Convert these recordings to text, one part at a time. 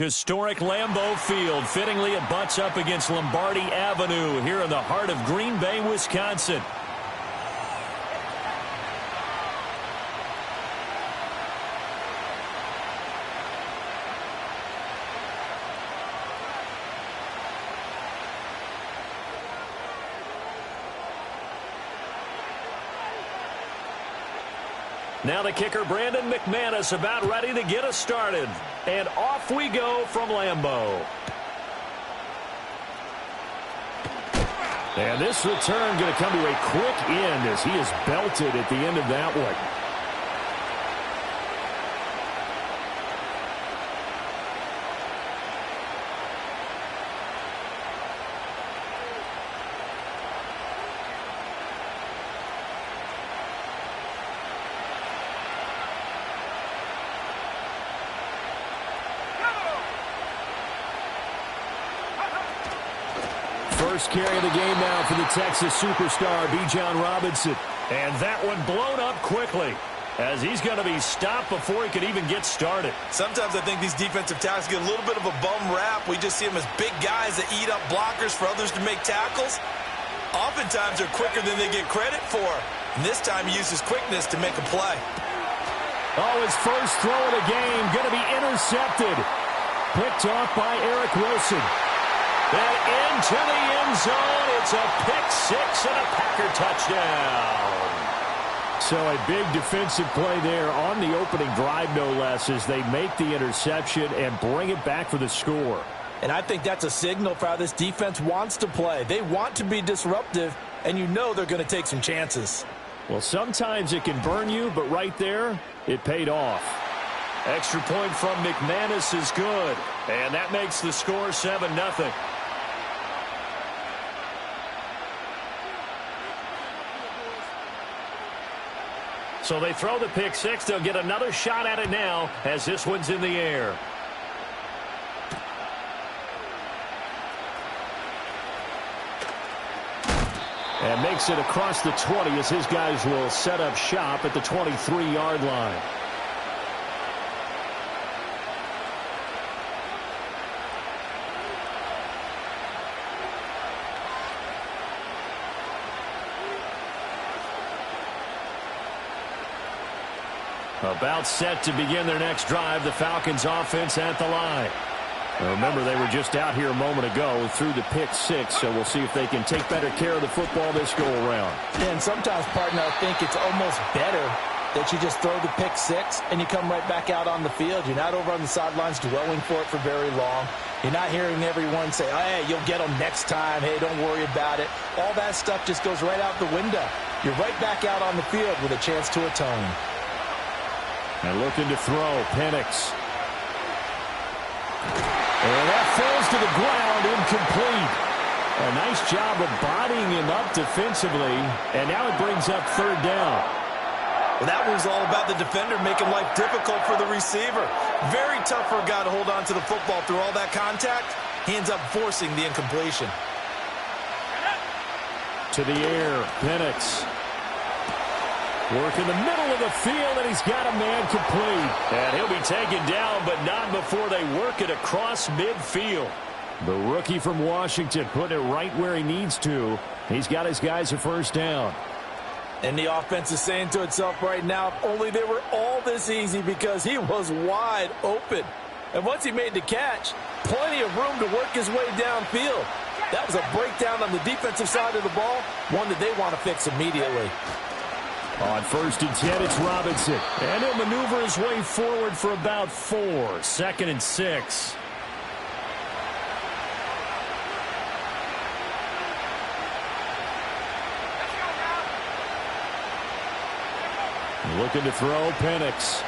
Historic Lambeau Field. Fittingly, it butts up against Lombardi Avenue here in the heart of Green Bay, Wisconsin. Now the kicker, Brandon McManus, about ready to get us started. And off we go from Lambeau. And this return going to come to a quick end as he is belted at the end of that one. First carry of the game now for the Texas superstar, Bijan Robinson. And that one blown up quickly as he's going to be stopped before he could even get started. Sometimes I think these defensive tackles get a little bit of a bum rap. We just see them as big guys that eat up blockers for others to make tackles. Oftentimes they're quicker than they get credit for. And this time he uses quickness to make a play. Oh, his first throw of the game going to be intercepted. Picked off by Eric Wilson. And into the end zone, it's a pick-6 and a Packer touchdown. So a big defensive play there on the opening drive, no less, as they make the interception and bring it back for the score. And I think that's a signal for how this defense wants to play. They want to be disruptive, and you know they're going to take some chances. Well, sometimes it can burn you, but right there, it paid off. Extra point from McManus is good, and that makes the score 7-0. So they throw the pick-6. They'll get another shot at it now as this one's in the air. And makes it across the 20 as his guys will set up shop at the 23-yard line. About set to begin their next drive, the Falcons offense at the line. Now remember, they were just out here a moment ago through the pick-6, so we'll see if they can take better care of the football this go-around. And sometimes, partner, I think it's almost better that you just throw the pick-6 and you come right back out on the field. You're not over on the sidelines dwelling for it for very long. You're not hearing everyone say, oh, hey, you'll get them next time. Hey, don't worry about it. All that stuff just goes right out the window. You're right back out on the field with a chance to atone. And looking to throw, Penix. And that falls to the ground, incomplete. A nice job of bodying him up defensively, and now it brings up third down. Well, that was all about the defender making life difficult for the receiver. Very tough for a guy to hold on to the football through all that contact. He ends up forcing the incompletion. To the air, Penix. Work in the middle of the field, and he's got a man complete. And he'll be taken down, but not before they work it across midfield. The rookie from Washington putting it right where he needs to. He's got his guys a first down. And the offense is saying to itself right now, if only they were all this easy, because he was wide open. And once he made the catch, plenty of room to work his way downfield. That was a breakdown on the defensive side of the ball, one that they want to fix immediately. On 1st and 10, it's Robinson. And he'll maneuver his way forward for about 4. 2nd and 6. Looking to throw, Penix.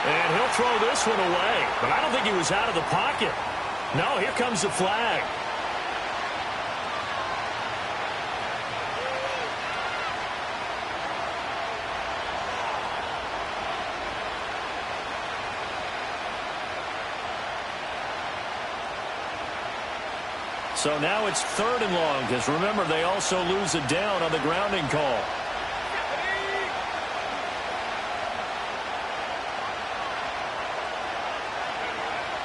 And he'll throw this one away. But I don't think he was out of the pocket. No, here comes the flag. So now it's 3rd and long, because remember, they also lose a down on the grounding call.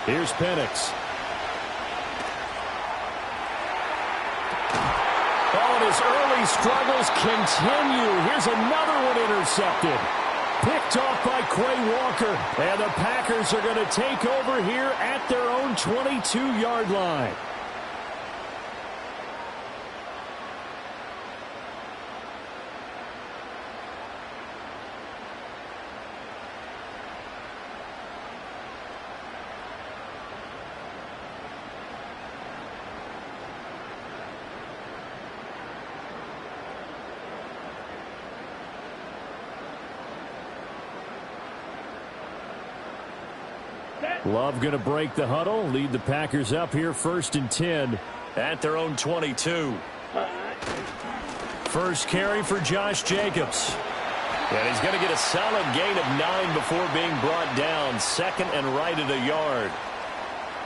Here's Penix. Oh, and his early struggles continue. Here's another one intercepted. Picked off by Quay Walker. And the Packers are going to take over here at their own 22-yard line. Love going to break the huddle, lead the Packers up here 1st and 10 at their own 22. First carry for Josh Jacobs. And he's going to get a solid gain of 9 before being brought down. 2nd and right at a yard.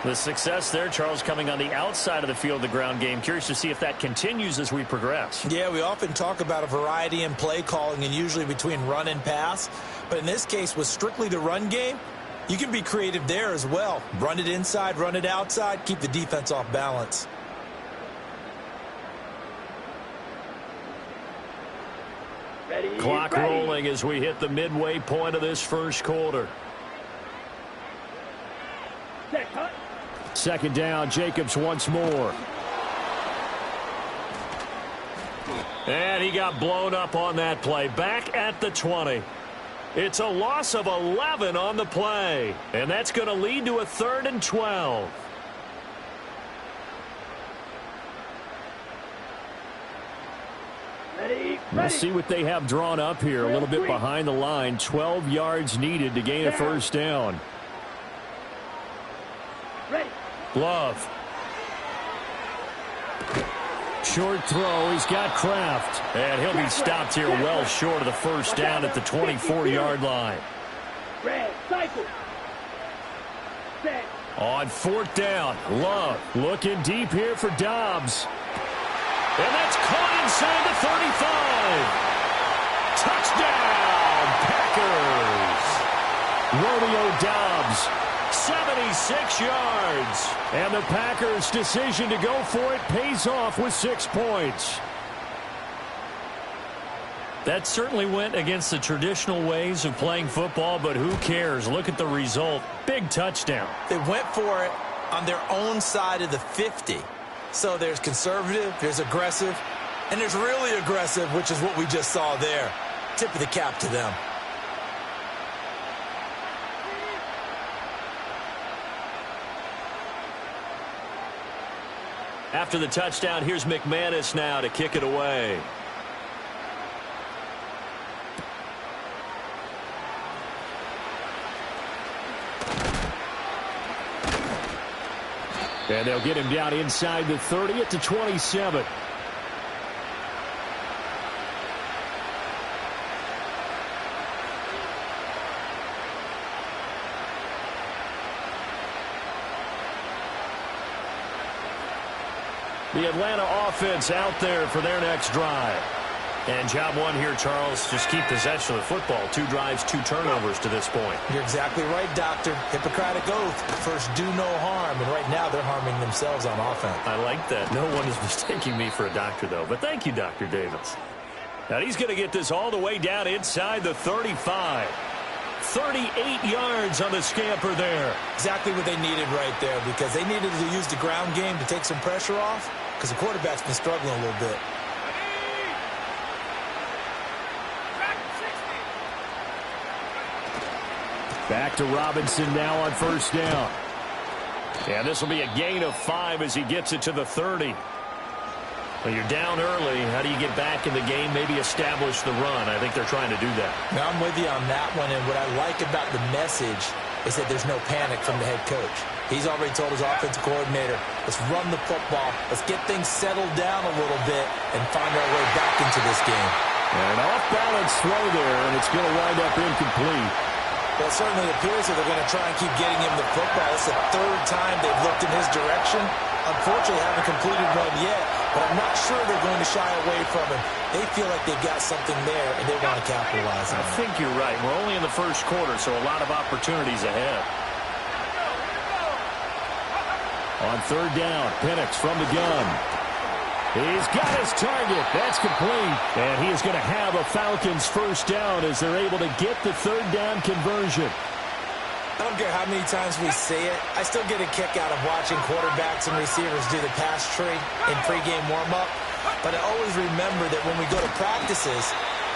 The success there, Charles, coming on the outside of the field, the ground game. Curious to see if that continues as we progress. Yeah, we often talk about a variety in play calling and usually between run and pass. But in this case, with strictly the run game, you can be creative there as well. Run it inside, run it outside, keep the defense off balance. Clock rolling as we hit the midway point of this first quarter. 2nd down, Jacobs once more. And he got blown up on that play. Back at the 20. It's a loss of 11 on the play. And that's going to lead to a 3rd and 12. We'll see what they have drawn up here. A little bit behind the line. 12 yards needed to gain a first down. Love. Short throw. He's got Kraft. And he'll be stopped here well short of the first down at the 24-yard line. On 4th down, Love looking deep here for Dobbs. And that's caught inside the 35. Touchdown, Packers. Romeo Dobbs. 76 yards. And the Packers' decision to go for it pays off with 6 points. That certainly went against the traditional ways of playing football, but who cares? Look at the result. Big touchdown. They went for it on their own side of the 50. So there's conservative, there's aggressive, and there's really aggressive, which is what we just saw there. Tip of the cap to them. After the touchdown, here's McManus now to kick it away. And they'll get him down inside the 30 at the 27. The Atlanta offense out there for their next drive. And job one here, Charles, just keep possession of the football. 2 drives, 2 turnovers to this point. You're exactly right, Doctor. Hippocratic oath. First, do no harm. And right now, they're harming themselves on offense. I like that. No one is mistaking me for a doctor, though. But thank you, Dr. Davis. Now, he's going to get this all the way down inside the 35. 38 yards on the scamper there. Exactly what they needed right there, because they needed to use the ground game to take some pressure off, because the quarterback's been struggling a little bit. Back to Robinson now on first down. And this will be a gain of 5 as he gets it to the 30. Well, you're down early. How do you get back in the game? Maybe establish the run. I think they're trying to do that. Now, I'm with you on that one. And what I like about the message is that there's no panic from the head coach. He's already told his offensive coordinator, let's run the football. Let's get things settled down a little bit and find our way back into this game. And an off-balance throw there, and it's going to wind up incomplete. Well, it certainly appears that they're going to try and keep getting him the football. It's the 3rd time they've looked in his direction. Unfortunately, haven't completed one yet, but I'm not sure they're going to shy away from him. They feel like they've got something there, and they want to capitalize on it. I think you're right. We're only in the first quarter, so a lot of opportunities ahead. On third down, Penix from the gun. He's got his target. That's complete. And he is going to have a Falcons first down as they're able to get the third down conversion. I don't care how many times we see it. I still get a kick out of watching quarterbacks and receivers do the pass tree in pregame warm-up. But I always remember that when we go to practices,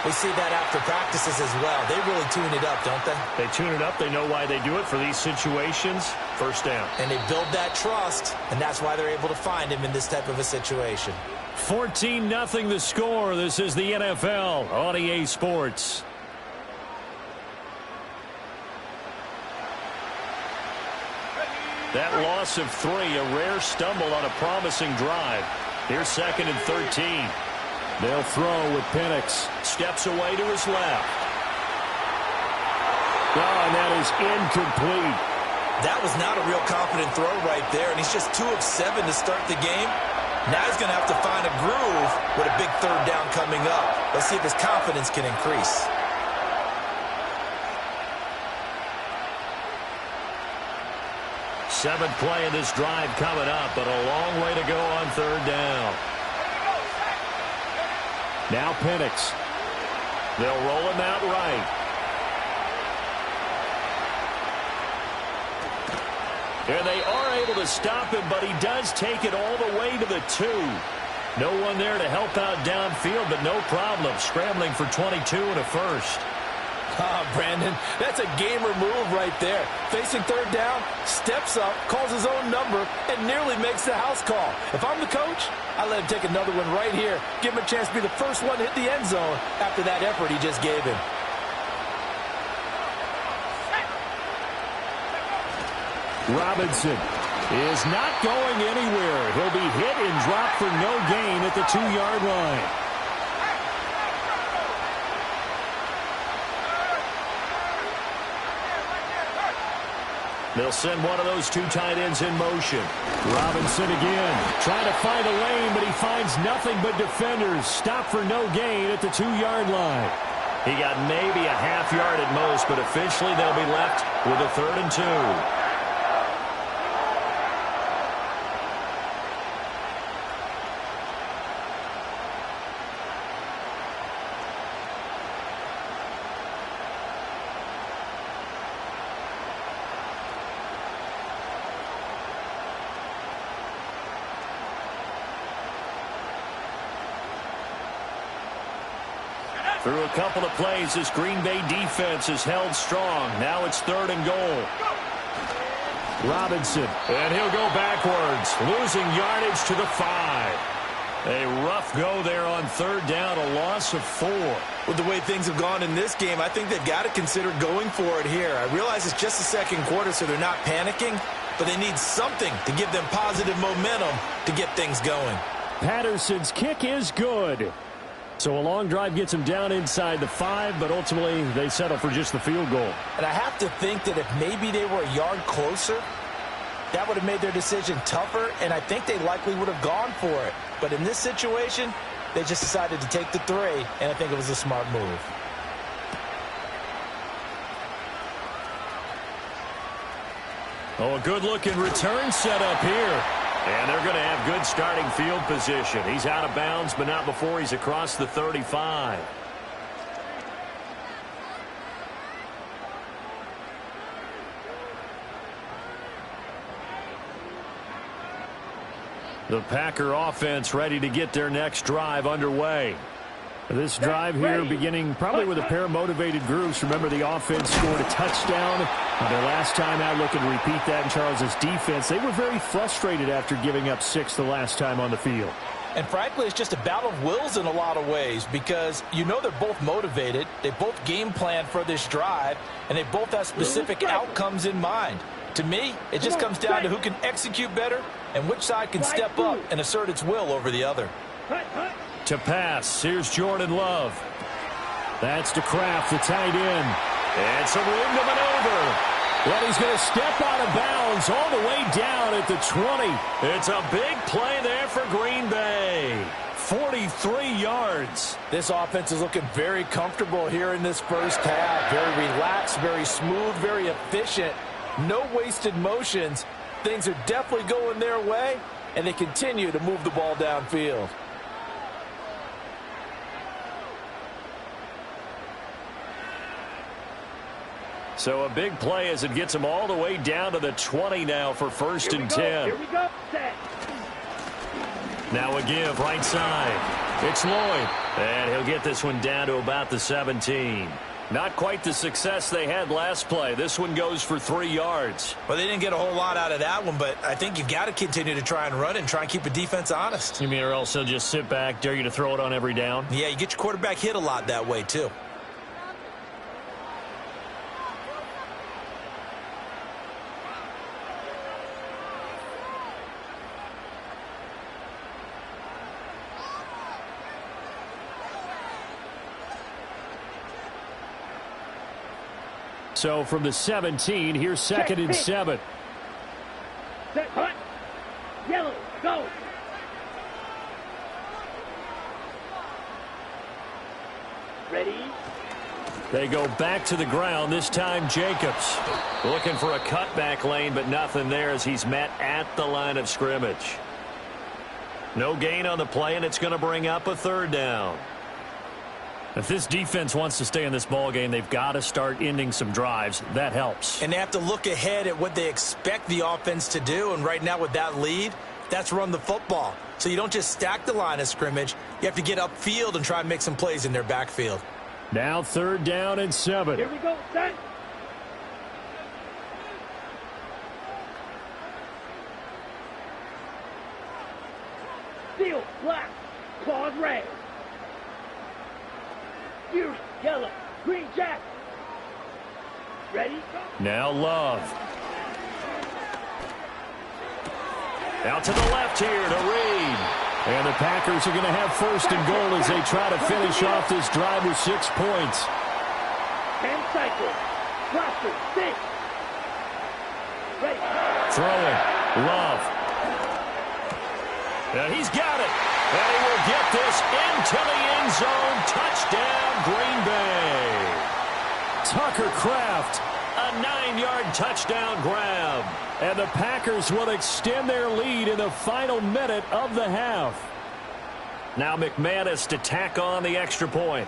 we see that after practices as well. They really tune it up, don't they? They tune it up. They know why they do it for these situations. First down. And they build that trust, and that's why they're able to find him in this type of a situation. 14-0 the score. This is the NFL on EA Sports. That loss of 3, a rare stumble on a promising drive. Here's 2nd and 13. They'll throw with Penix. Steps away to his left. Oh, and that is incomplete. That was not a real confident throw right there, and he's just 2 of 7 to start the game. Now he's going to have to find a groove with a big third down coming up. Let's see if his confidence can increase. Seventh play of this drive coming up, but a long way to go on third down. Now Penix. They'll roll him out right. And they are able to stop him, but he does take it all the way to the 2. No one there to help out downfield, but no problem. Scrambling for 22 and a first. Brandon, that's a gamer move right there. Facing third down, steps up, calls his own number, and nearly makes the house call. If I'm the coach, I let him take another one right here. Give him a chance to be the first one to hit the end zone after that effort he just gave him. Robinson is not going anywhere. He'll be hit and dropped for no gain at the 2-yard line. They'll send one of those 2 tight ends in motion. Robinson again, trying to find a lane, but he finds nothing but defenders. Stop for no gain at the 2-yard line. He got maybe a half yard at most, but officially they'll be left with a 3rd and 2. Through a couple of plays, this Green Bay defense is held strong. Now it's 3rd and goal. Robinson, and he'll go backwards, losing yardage to the 5. A rough go there on third down, a loss of 4. With the way things have gone in this game, I think they've got to consider going for it here. I realize it's just the second quarter, so they're not panicking, but they need something to give them positive momentum to get things going. Patterson's kick is good. So a long drive gets him down inside the 5, but ultimately they settle for just the field goal. And I have to think that if maybe they were a yard closer, that would have made their decision tougher, and I think they likely would have gone for it. But in this situation, they just decided to take the 3, and I think it was a smart move. Oh, a good-looking return set up here. And they're going to have good starting field position. He's out of bounds, but not before he's across the 35. The Packer offense ready to get their next drive underway. This drive here beginning probably with a pair of motivated groups. Remember, the offense scored a touchdown their last time out. Looking to repeat that in Charles's defense. They were very frustrated after giving up 6 the last time on the field. And frankly, it's just a battle of wills in a lot of ways because you know they're both motivated. They both game plan for this drive, and they both have specific outcomes in mind. To me, it just comes down to who can execute better and which side can step up and assert its will over the other. To pass, here's Jordan Love. That's to Kraft, the tight end. And some room to maneuver. Well, he's going to step out of bounds all the way down at the 20. It's a big play there for Green Bay. 43 yards. This offense is looking very comfortable here in this first half. Very relaxed, very smooth, very efficient. No wasted motions. Things are definitely going their way, and they continue to move the ball downfield. So a big play as it gets them all the way down to the 20 now for 1st and 10. Here we go. Set. Now a give right side. It's Lloyd. And he'll get this one down to about the 17. Not quite the success they had last play. This one goes for 3 yards. Well, they didn't get a whole lot out of that one, but I think you've got to continue to try and run and try and keep the defense honest. You mean or else he'll just sit back, dare you to throw it on every down? Yeah, you get your quarterback hit a lot that way, too. So from the 17, here's 2nd and 7. Set. Hot. Yellow. Go. Ready. They go back to the ground, this time Jacobs. Looking for a cutback lane, but nothing there as he's met at the line of scrimmage. No gain on the play, and it's going to bring up a 3rd down. If this defense wants to stay in this ball game, they've got to start ending some drives. That helps. And they have to look ahead at what they expect the offense to do. And right now with that lead, that's run the football. So you don't just stack the line of scrimmage. You have to get upfield and try and make some plays in their backfield. Now 3rd down and 7. Here we go. Set. Steel. Black. Claws red. Fury, yellow, green jack. Ready? Now Love. Out to the left here to Reed. And the Packers are going to have 1st and goal as they try to finish off this drive with 6 points. 10 cycle. Cluster, 6. Ready. Throwing. Love. And he's got it. And he will get this into the end zone. Touchdown, Green Bay. Tucker Kraft, a 9-yard touchdown grab. And the Packers will extend their lead in the final minute of the half. Now McManus to tack on the extra point.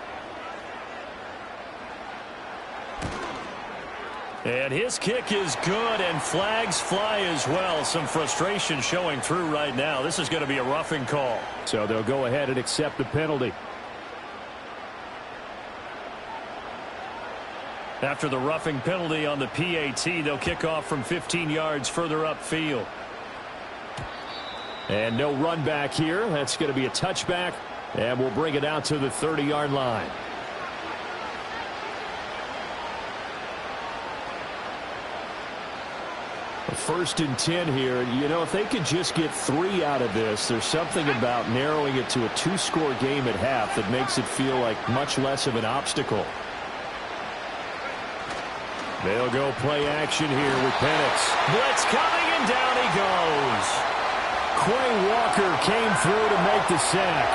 And his kick is good, and flags fly as well. Some frustration showing through right now. This is going to be a roughing call. So they'll go ahead and accept the penalty. After the roughing penalty on the PAT, they'll kick off from 15 yards further upfield. And no run back here. That's going to be a touchback, and we'll bring it out to the 30-yard line. First and 10 here. You know, if they could just get 3 out of this, there's something about narrowing it to a 2-score game at half that makes it feel like much less of an obstacle. They'll go play action here with Penix. Blitz coming, and down he goes. Quay Walker came through to make the sack.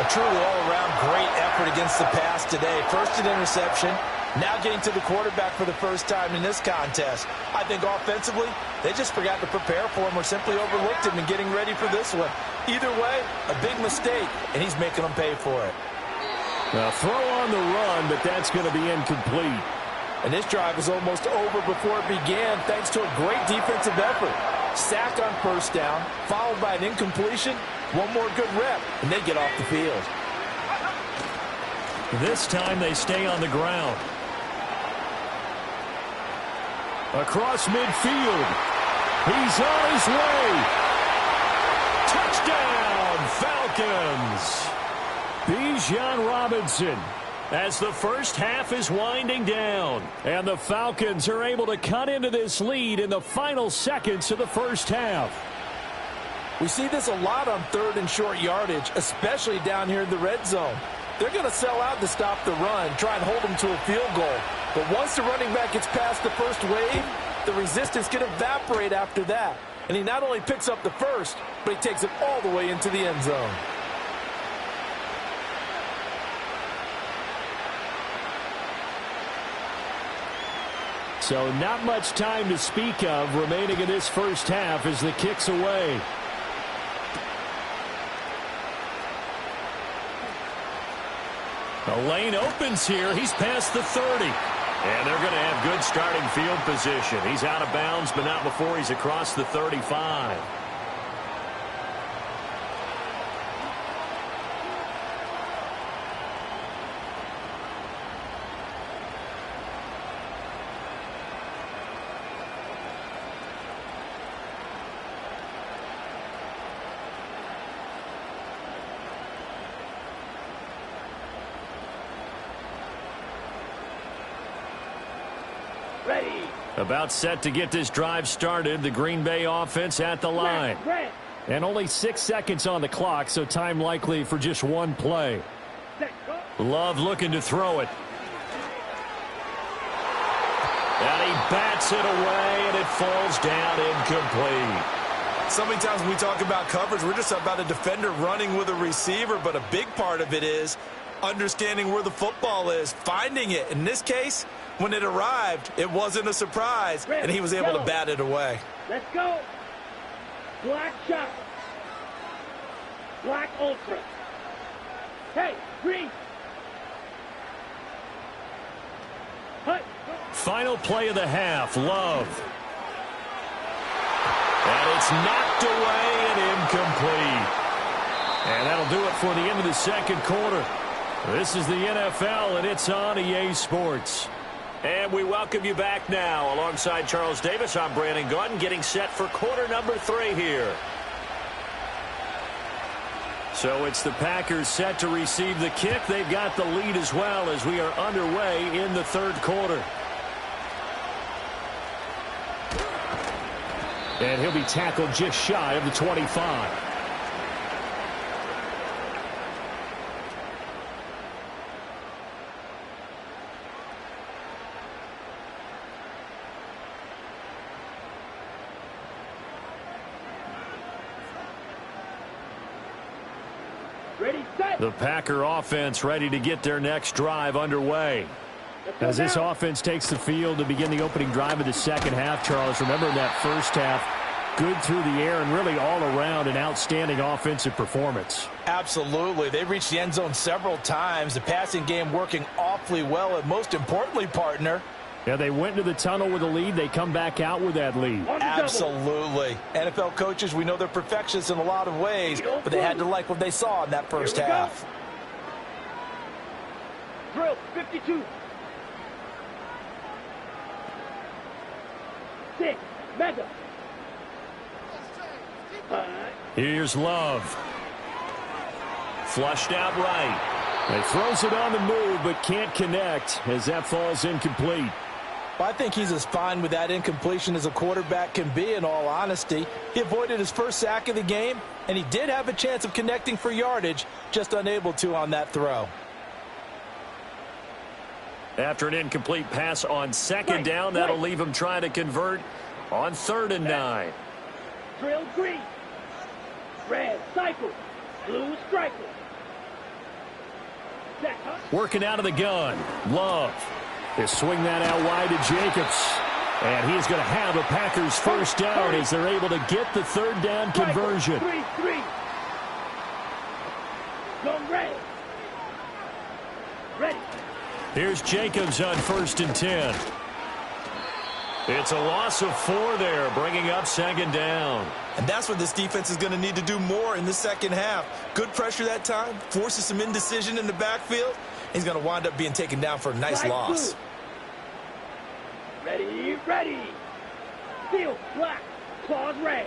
A truly all-around great effort against the pass today. First an interception. Now getting to the quarterback for the first time in this contest. I think offensively, they just forgot to prepare for him or simply overlooked him in getting ready for this one. Either way, a big mistake, and he's making them pay for it. Now throw on the run, but that's going to be incomplete. And this drive is almost over before it began thanks to a great defensive effort. Sack on 1st down, followed by an incompletion. One more good rep, and they get off the field. This time they stay on the ground. Across midfield. He's on his way. Touchdown, Falcons. Bijan Robinson. As the first half is winding down. And the Falcons are able to cut into this lead in the final seconds of the first half. We see this a lot on 3rd and short yardage, especially down here in the red zone. They're going to sell out to stop the run, try and hold them to a field goal. But once the running back gets past the first wave, the resistance can evaporate after that. And he not only picks up the first, but he takes it all the way into the end zone. So not much time to speak of remaining in this first half as the kick's away. The lane opens here. He's past the 30. And they're going to have good starting field position. He's out of bounds, but not before he's across the 35. About set to get this drive started. The Green Bay offense at the line. And only 6 seconds on the clock, so time likely for just one play. Love looking to throw it. And he bats it away, and it falls down incomplete. So many times when we talk about coverage, we're just about a defender running with a receiver, but a big part of it is understanding where the football is, finding it. In this case, when it arrived, it wasn't a surprise, and he was able to bat it away. Let's go. Black shot. Black ultra. Hey, green. Hut. Final play of the half, Love. And it's knocked away and incomplete. And that'll do it for the end of the second quarter. This is the NFL, and it's on EA Sports. And we welcome you back now. Alongside Charles Davis, I'm Brandon Gaudin, getting set for quarter number 3 here. So it's the Packers set to receive the kick. They've got the lead as well as we are underway in the third quarter. And he'll be tackled just shy of the 25. The Packer offense ready to get their next drive underway. As this offense takes the field to begin the opening drive of the second half, Charles, remember in that first half, good through the air and really all around an outstanding offensive performance. Absolutely. They reached the end zone several times. The passing game working awfully well, and most importantly, partner, yeah, they went into the tunnel with a lead. They come back out with that lead. Absolutely. NFL coaches, we know they're perfectionists in a lot of ways, but they had to like what they saw in that first half. Drill 52. 6. Mega. Here's Love. Flushed out right. He throws it on the move, but can't connect as that falls incomplete. I think he's as fine with that incompletion as a quarterback can be, in all honesty. He avoided his first sack of the game, and he did have a chance of connecting for yardage, just unable to on that throw. After an incomplete pass on second down, that'll leave him trying to convert on 3rd and 9. Drill green. Red cycle. Blue striker. Working out of the gun. Love. They swing that out wide to Jacobs. And he's going to have a Packers first down as they're able to get the 3rd down conversion. 3-3. Go red. Ready. Here's Jacobs on 1st and 10. It's a loss of 4 there, bringing up 2nd down. And that's what this defense is going to need to do more in the second half. Good pressure that time, forces some indecision in the backfield. He's going to wind up being taken down for a nice loss. Ready, ready. Field black, claws red.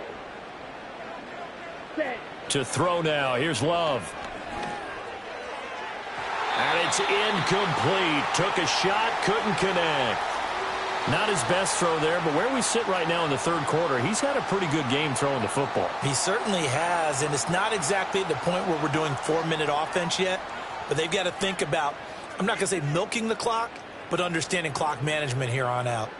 Set. To throw now, here's Love. And it's incomplete. Took a shot, couldn't connect. Not his best throw there, but where we sit right now in the third quarter, he's had a pretty good game throwing the football. He certainly has, and it's not exactly at the point where we're doing 4-minute offense yet, but they've got to think about, I'm not going to say milking the clock, but understanding clock management here on out.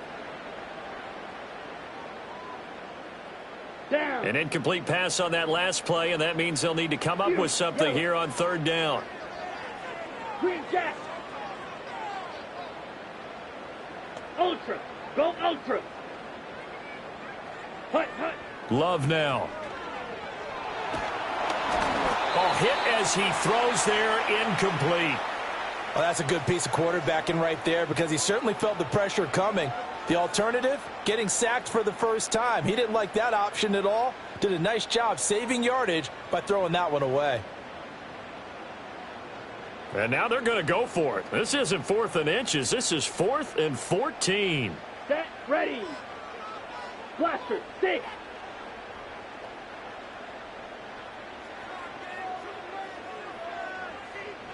Down. An incomplete pass on that last play, and that means they'll need to come up with something here on 3rd down. Green jack. Ultra. Go ultra. Hut, hut. Love now. Oh, hit as he throws there, incomplete. Well, that's a good piece of quarterbacking right there because he certainly felt the pressure coming. The alternative, getting sacked for the first time. He didn't like that option at all. Did a nice job saving yardage by throwing that one away. And now they're going to go for it. This isn't 4th and inches. This is 4th and 14. Set, ready. Blaster, 6.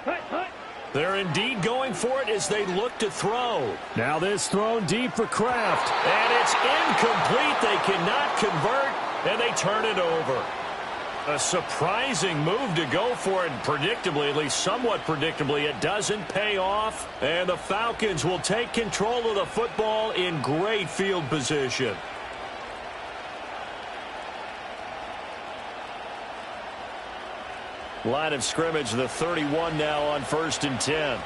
Hut, hut. They're indeed going for it as they look to throw. Now this thrown deep for Kraft. And it's incomplete. They cannot convert, and they turn it over. A surprising move to go for it. Predictably, at least somewhat predictably, it doesn't pay off. And the Falcons will take control of the football in great field position. Line of scrimmage, the 31 now on 1st and 10.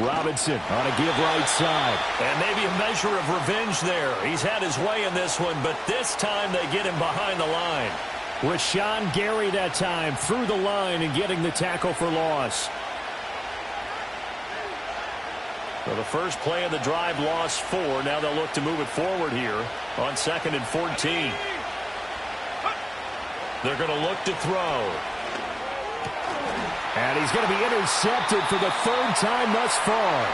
Robinson on a give right side. And maybe a measure of revenge there. He's had his way in this one, but this time they get him behind the line. Rashawn Gary that time through the line and getting the tackle for loss. So the first play of the drive lost 4. Now they'll look to move it forward here on 2nd and 14. They're going to look to throw. And he's going to be intercepted for the 3rd time thus far.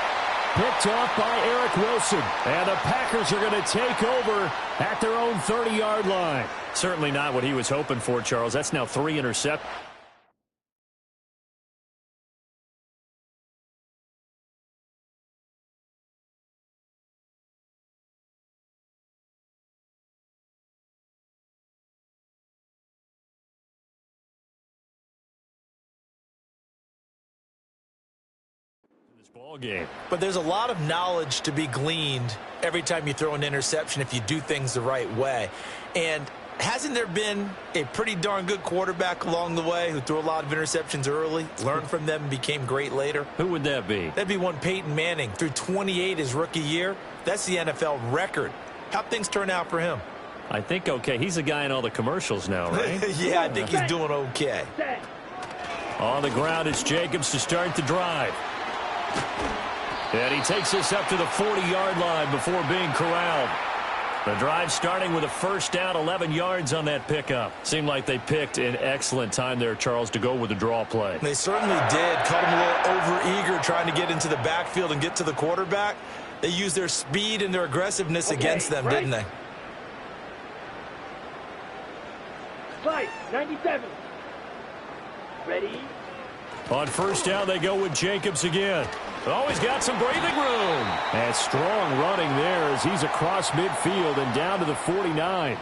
Picked off by Eric Wilson. And the Packers are going to take over at their own 30-yard line. Certainly not what he was hoping for, Charles. That's now 3 interceptions. Ball game. But there's a lot of knowledge to be gleaned every time you throw an interception if you do things the right way. And hasn't there been a pretty darn good quarterback along the way who threw a lot of interceptions early, learned from them, and became great later? Who would that be? That'd be one Peyton Manning. Threw 28 his rookie year. That's the NFL record. How'd things turn out for him? I think okay. He's a guy in all the commercials now, right? Yeah, I think he's doing okay. On the ground, it's Jacobs to start the drive. And he takes this up to the 40-yard line before being corralled. The drive starting with a first down, 11 yards on that pickup. Seemed like they picked an excellent time there, Charles, to go with the draw play. They certainly did. Caught him a little overeager trying to get into the backfield and get to the quarterback. They used their speed and their aggressiveness against them, didn't they? Slide, 97. Ready. On first down, they go with Jacobs again. Oh, he's got some breathing room. And strong running there as he's across midfield and down to the 49.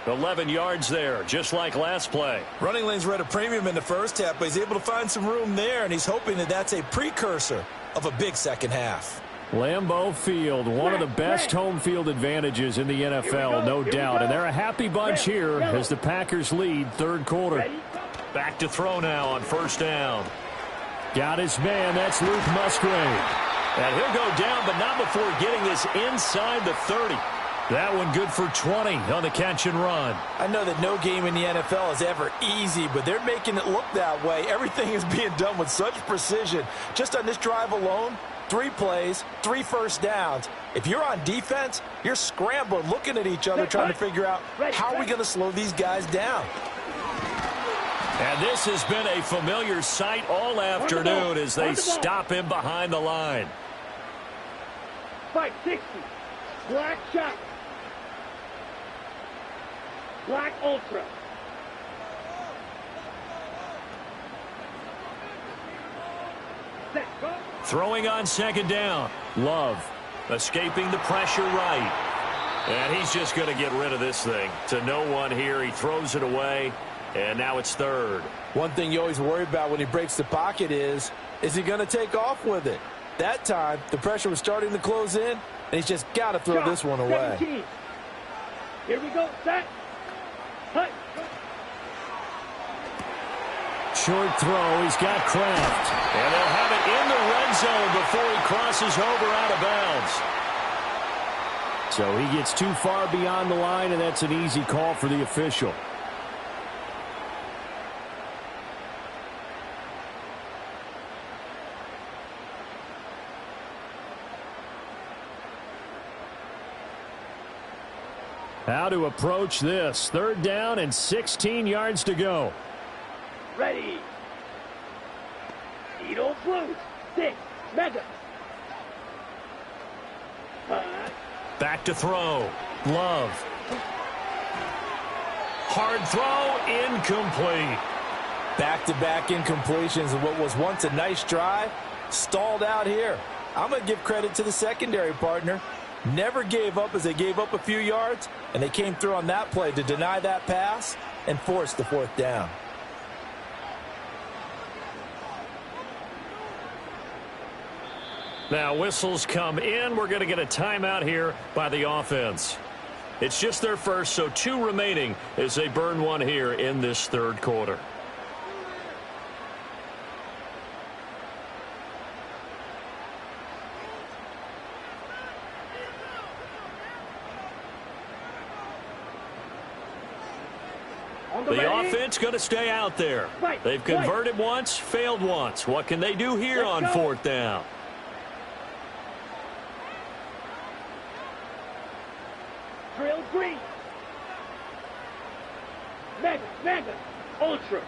11 yards there, just like last play. Running lanes were at a premium in the first half, but he's able to find some room there, and he's hoping that that's a precursor of a big second half. Lambeau Field, one of the best home field advantages in the NFL, no doubt. And they're a happy bunch here as the Packers lead 3rd quarter. Back to throw now on first down. Got his man, that's Luke Musgrave. And he'll go down, but not before getting this inside the 30. That one good for 20 on the catch and run. I know that no game in the NFL is ever easy, but they're making it look that way. Everything is being done with such precision. Just on this drive alone, 3 plays, 3 first downs. If you're on defense, you're scrambling, looking at each other, trying to figure out how are we going to slow these guys down. And this has been a familiar sight all afternoon as they stop him behind the line. 560. Black shot. Black ultra. Set, go. Throwing on second down. Love escaping the pressure right. And he's just going to get rid of this thing. To no one here. He throws it away. And now it's 3rd. One thing you always worry about when he breaks the pocket is he going to take off with it? That time, the pressure was starting to close in, and he's just got to throw this one away. 17. Here we go. Set. Hut. short throw. He's got Kraft. And they'll have it in the red zone before he crosses over out of bounds. So he gets too far beyond the line, and that's an easy call for the official. How to approach this. 3rd down and 16 yards to go. Ready. Edo Blues. 6. Mega. Back to throw. Love. Hard throw. Incomplete. Back-to-back incompletions of what was once a nice drive. Stalled out here. I'm going to give credit to the secondary partner. Never gave up as they gave up a few yards, and they came through on that play to deny that pass and force the 4th down. Now whistles come in. We're going to get a timeout here by the offense. It's just their first, so 2 remaining as they burn one here in this 3rd quarter. The offense going to stay out there. They've converted once, failed once. What can they do here on 4th down? Drill green. Mega. Ultra.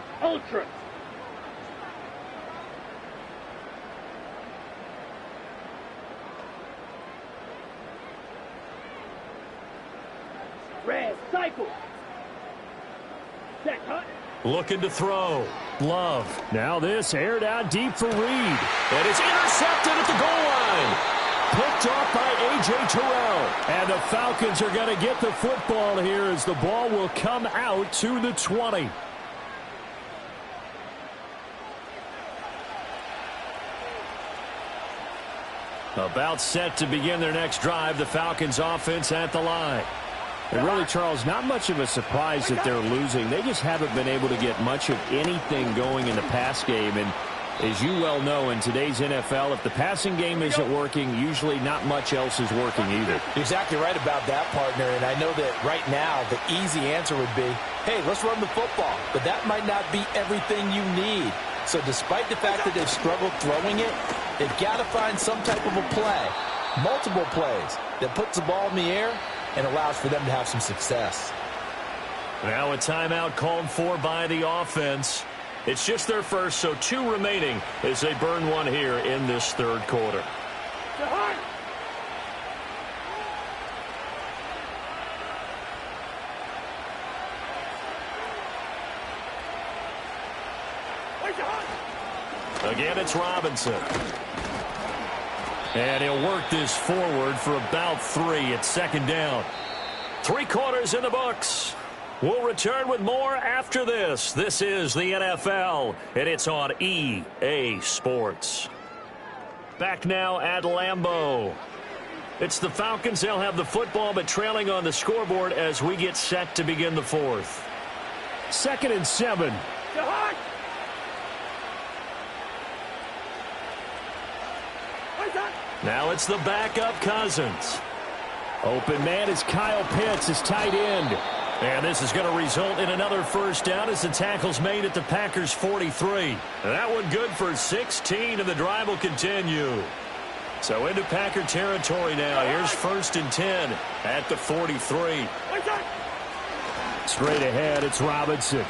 Red cycle. Looking to throw. Love. Now this aired out deep for Reed. And it's intercepted at the goal line. Picked off by A.J. Terrell. And the Falcons are going to get the football here as the ball will come out to the 20. About set to begin their next drive. The Falcons offense at the line. And really, Charles, not much of a surprise that they're losing. They just haven't been able to get much of anything going in the pass game. And as you well know, in today's NFL, if the passing game isn't working, usually not much else is working either. You're exactly right about that, partner. And I know that right now the easy answer would be, hey, let's run the football. But that might not be everything you need. So despite the fact that they've struggled throwing it, they've got to find some type of a play, multiple plays, that puts the ball in the air and allows for them to have some success. Now a timeout called for by the offense. It's just their first, so 2 remaining as they burn one here in this 3rd quarter. Again, it's Robinson. And he'll work this forward for about 3 at 2nd down. 3 quarters in the books. We'll return with more after this. This is the NFL, and it's on EA Sports. Back now at Lambeau. It's the Falcons. They'll have the football, but trailing on the scoreboard as we get set to begin the 4th. 2nd and 7. Now it's the backup Cousins. Open man is Kyle Pitts, his tight end. And this is going to result in another 1st down as the tackle's made at the Packers' 43. That one good for 16, and the drive will continue. So into Packer territory now. Here's 1st and 10 at the 43. Straight ahead, it's Robinson.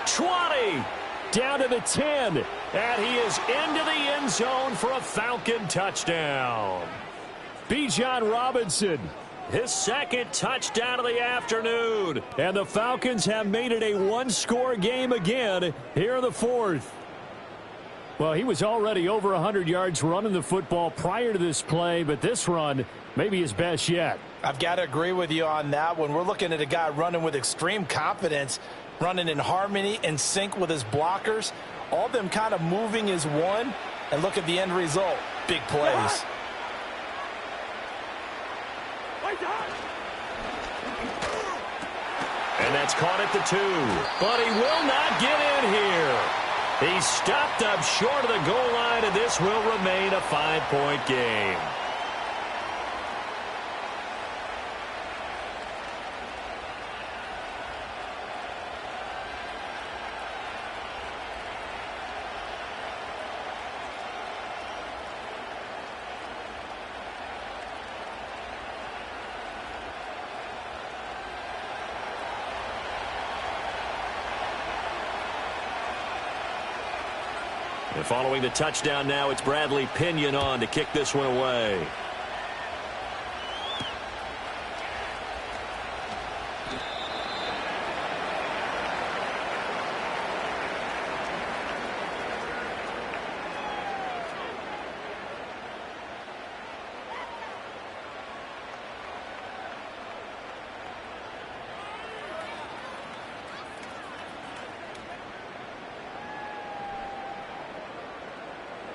20. Down to the 10. And he is into the end zone for a Falcon touchdown. Bijan Robinson, his 2nd touchdown of the afternoon. And the Falcons have made it a 1-score game again here in the 4th. Well, he was already over 100 yards running the football prior to this play, but this run may be his best yet. I've got to agree with you on that one. We're looking at a guy running with extreme confidence, running in harmony and sync with his blockers. All of them kind of moving as one. And look at the end result. Big plays. And that's caught at the 2. But he will not get in here. He stopped up short of the goal line, and this will remain a 5-point game. And following the touchdown now, it's Bradley Pinion on to kick this one away.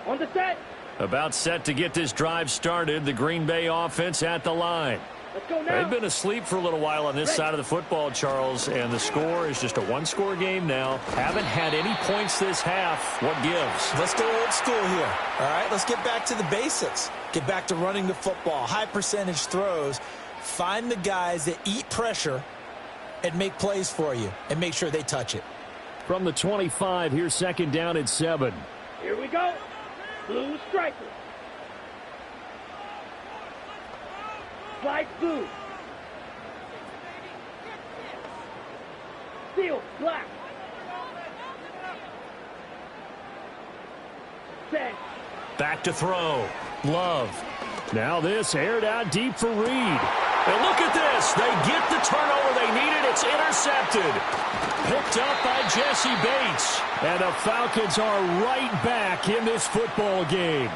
On the set. About set to get this drive started. The Green Bay offense at the line. Let's go now. They've been asleep for a little while on this side of the football, Charles, and the score is just a one-score game now. Haven't had any points this half. What gives? Let's go old school here. All right, let's get back to the basics. Get back to running the football, high percentage throws. Find the guys that eat pressure and make plays for you, and make sure they touch it. From the 25, here's second down at 7. Here we go. Blue striker. Slide blue. Steel black. Set. Back to throw. Love. Now this aired out deep for Reed. And look at this. They get the turnover they needed. It's intercepted. Picked up by Jesse Bates. And the Falcons are right back in this football game.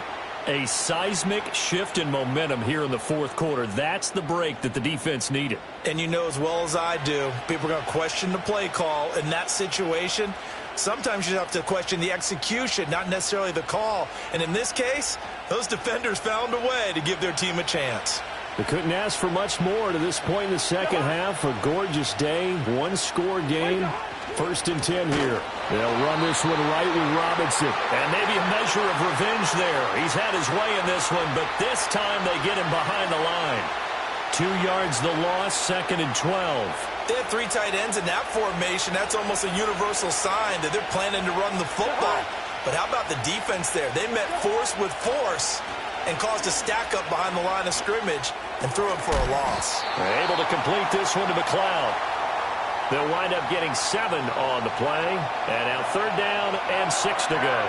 A seismic shift in momentum here in the fourth quarter. That's the break that the defense needed. And you know as well as I do, people are going to question the play call in that situation. Sometimes you have to question the execution, not necessarily the call. And in this case, those defenders found a way to give their team a chance. They couldn't ask for much more to this point in the second half. A gorgeous day, one-score game. 1st and 10 here. They'll run this one right with Robinson. And maybe a measure of revenge there. He's had his way in this one, but this time they get him behind the line. 2 yards the loss, 2nd and 12. They have 3 tight ends in that formation. That's almost a universal sign that they're planning to run the football. But how about the defense there? They met force with force and caused a stack up behind the line of scrimmage and threw him for a loss. They're able to complete this one to McLeod. They'll wind up getting 7 on the play. And now 3rd down and 6 to go.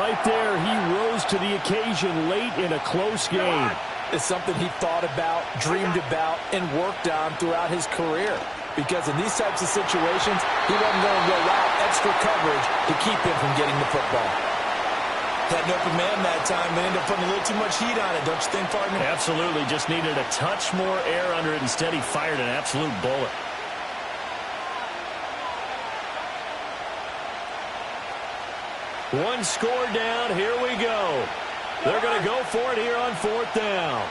Right there, he rose to the occasion late in a close game. It's something he thought about, dreamed about, and worked on throughout his career. Because in these types of situations, he wasn't going to go out extra coverage to keep him from getting the football. Had an open man that time, but ended up putting a little too much heat on it, don't you think, partner? Absolutely. Just needed a touch more air under it. Instead, he fired an absolute bullet. One score down. Here we go. They're going to go for it here on 4th down.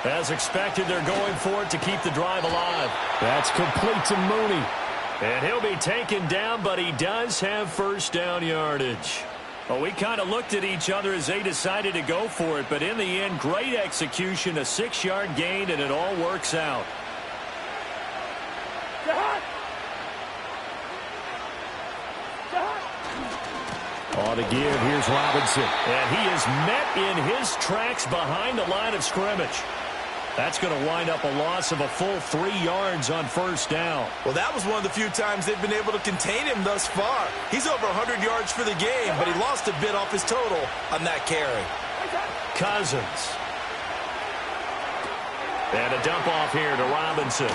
As expected, they're going for it to keep the drive alive. That's complete to Mooney. And he'll be taken down, but he does have 1st down yardage. Well, we kind of looked at each other as they decided to go for it, but in the end, great execution, a 6-yard gain, and it all works out. On to give, here's Robinson. And he is met in his tracks behind the line of scrimmage. That's going to wind up a loss of a full 3 yards on 1st down. Well, that was one of the few times they've been able to contain him thus far. He's over 100 yards for the game, but he lost a bit off his total on that carry. Cousins. And a dump off here to Robinson.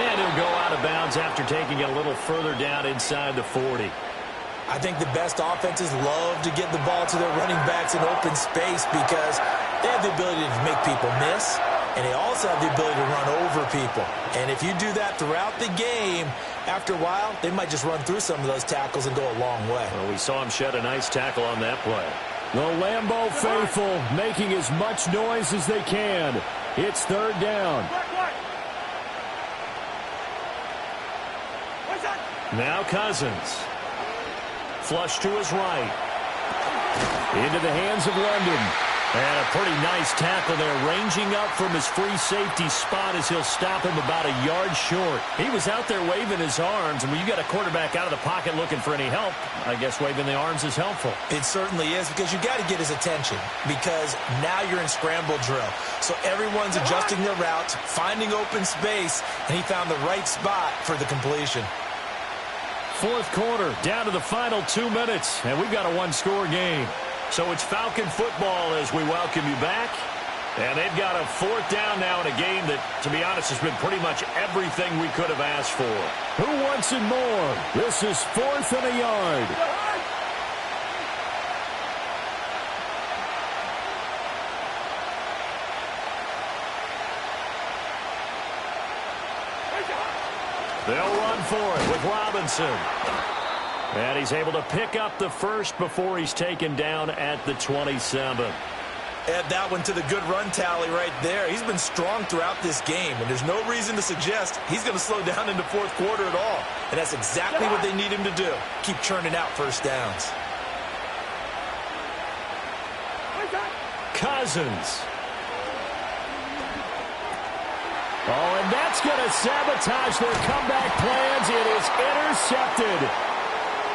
And he'll go out of bounds after taking it a little further down inside the 40. I think the best offenses love to get the ball to their running backs in open space because they have the ability to make people miss, and they also have the ability to run over people. And if you do that throughout the game, after a while, they might just run through some of those tackles and go a long way. Well, we saw him shed a nice tackle on that play. The Lambeau faithful making as much noise as they can. It's third down. Now Cousins. Flush to his right. Into the hands of London. And a pretty nice tackle there, ranging up from his free safety spot as he'll stop him about a yard short. He was out there waving his arms, and when you got a quarterback out of the pocket looking for any help, I guess waving the arms is helpful. It certainly is, because you got to get his attention, because now you're in scramble drill. So everyone's adjusting their routes, finding open space, and he found the right spot for the completion. Fourth quarter, down to the final 2 minutes, and we've got a one-score game. So it's Falcon football as we welcome you back. And they've got a fourth down now in a game that, to be honest, has been pretty much everything we could have asked for. Who wants it more? This is 4th and a yard. They'll run for it with Robinson. And he's able to pick up the first before he's taken down at the 27. Add that one to the good run tally right there. He's been strong throughout this game, and there's no reason to suggest he's going to slow down in the fourth quarter at all. And that's exactly what they need him to do. Keep churning out first downs. Cousins. Oh, and that's going to sabotage their comeback plans. It is intercepted.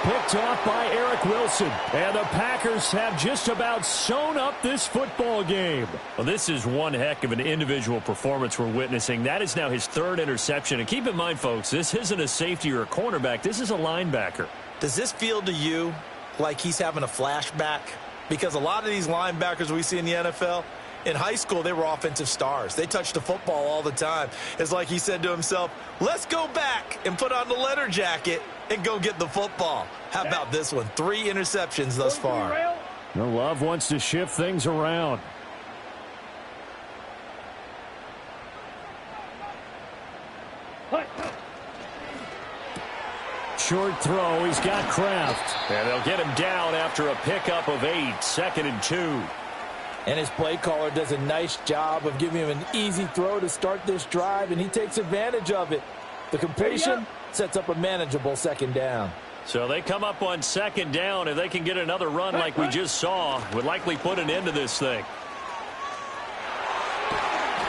Picked off by Eric Wilson. And the Packers have just about sewn up this football game. Well, this is one heck of an individual performance we're witnessing. That is now his third interception. And keep in mind, folks, this isn't a safety or a cornerback. This is a linebacker. Does this feel to you like he's having a flashback? Because a lot of these linebackers we see in the NFL, in high school, they were offensive stars. They touched the football all the time. It's like he said to himself, let's go back and put on the leather jacket and go get the football. How about this one? 3 interceptions thus far. The Love wants to shift things around. Short throw. He's got Kraft. And they'll get him down after a pickup of 8. 2nd and 2. And his play caller does a nice job of giving him an easy throw to start this drive, and he takes advantage of it. The completion sets up a manageable 2nd down. So they come up on 2nd down. If they can get another run like we just saw, would likely put an end to this thing.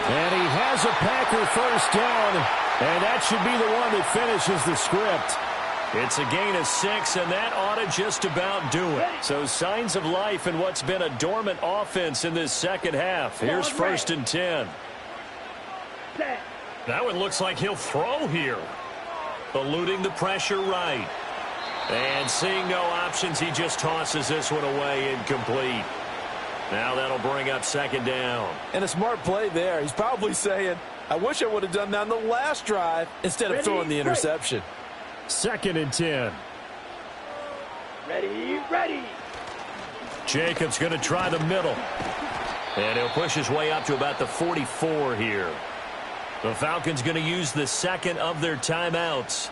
And he has a Packer first down, and that should be the one that finishes the script. It's a gain of 6, and that ought to just about do it. So signs of life in what's been a dormant offense in this second half. Here's 1st and 10. That one looks like he'll throw here. Eluding the pressure right. And seeing no options, he just tosses this one away incomplete. Now that'll bring up 2nd down. And a smart play there. He's probably saying, I wish I would have done that on the last drive instead of throwing the interception. 2nd and 10. Ready. Jacobs going to try the middle. And he'll push his way up to about the 44 here. The Falcons going to use the 2nd of their timeouts.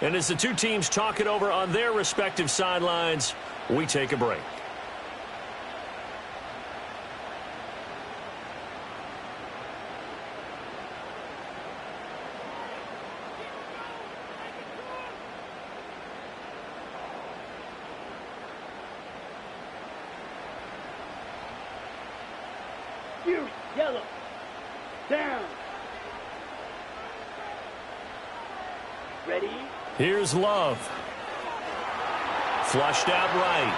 And as the two teams talk it over on their respective sidelines, we take a break. Yellow. Down. Ready. Here's Love. Flushed out right.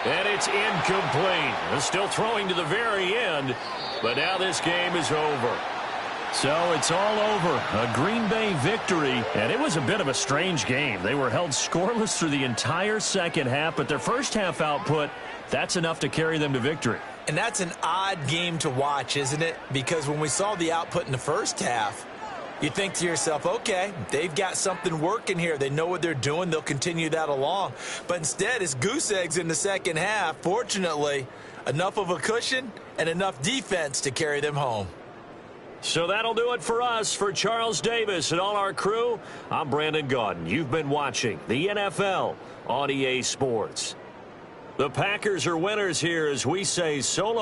And it's incomplete. They're still throwing to the very end, but now this game is over. So it's all over. A Green Bay victory, and it was a bit of a strange game. They were held scoreless through the entire second half, but their first half output, that's enough to carry them to victory. And that's an odd game to watch, isn't it? Because when we saw the output in the first half, you think to yourself, okay, they've got something working here. They know what they're doing. They'll continue that along. But instead, it's goose eggs in the second half. Fortunately, enough of a cushion and enough defense to carry them home. So that'll do it for us. For Charles Davis and all our crew, I'm Brandon Gaudin. You've been watching the NFL on EA Sports. The Packers are winners here as we say so long.